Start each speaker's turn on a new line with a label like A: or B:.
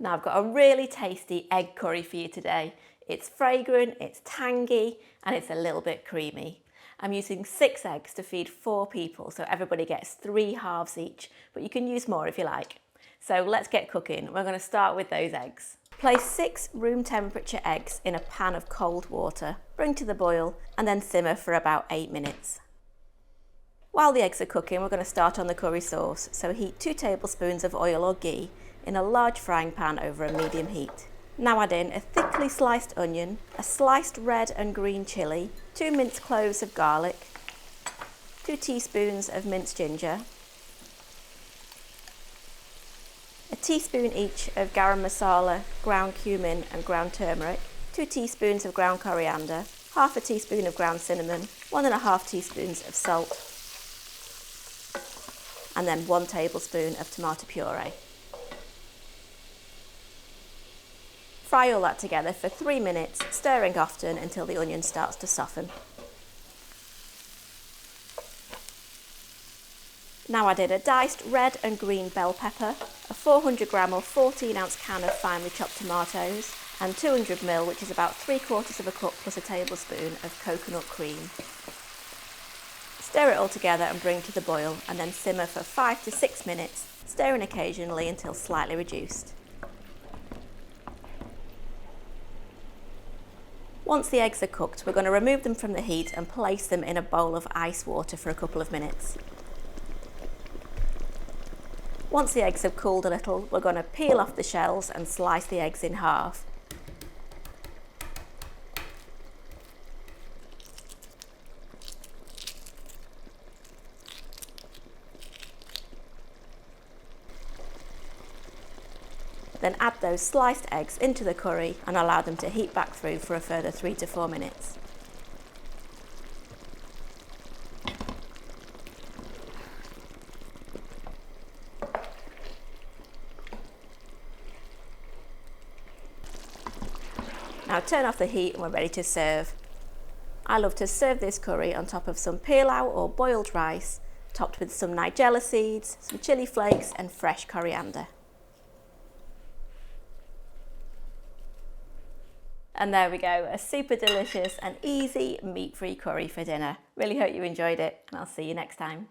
A: Now I've got a really tasty egg curry for you today. It's fragrant, it's tangy, and it's a little bit creamy. I'm using 6 eggs to feed 4 people, so everybody gets 3 halves each, but you can use more if you like. So let's get cooking. We're going to start with those eggs. Place 6 room temperature eggs in a pan of cold water, bring to the boil, and then simmer for about 8 minutes. While the eggs are cooking, we're going to start on the curry sauce. So heat 2 tablespoons of oil or ghee in a large frying pan over a medium heat. Now add in a thickly sliced onion, a sliced red and green chilli, 2 minced cloves of garlic, 2 teaspoons of minced ginger, a teaspoon each of garam masala, ground cumin and ground turmeric, 2 teaspoons of ground coriander, half a teaspoon of ground cinnamon, 1½ teaspoons of salt, and then 1 tablespoon of tomato puree. Fry all that together for 3 minutes, stirring often until the onion starts to soften. Now add in a diced red and green bell pepper, a 400 gram or 14 ounce can of finely chopped tomatoes, and 200 ml, which is about 3/4 of a cup plus a tablespoon of coconut cream. Stir it all together and bring to the boil, and then simmer for 5 to 6 minutes, stirring occasionally until slightly reduced. Once the eggs are cooked, we're going to remove them from the heat and place them in a bowl of ice water for a couple of minutes. Once the eggs have cooled a little, we're going to peel off the shells and slice the eggs in half. Then add those sliced eggs into the curry and allow them to heat back through for a further 3 to 4 minutes. Now turn off the heat and we're ready to serve. I love to serve this curry on top of some pilau or boiled rice, topped with some nigella seeds, some chilli flakes and fresh coriander. And there we go, a super delicious and easy meat-free curry for dinner. Really hope you enjoyed it, and I'll see you next time.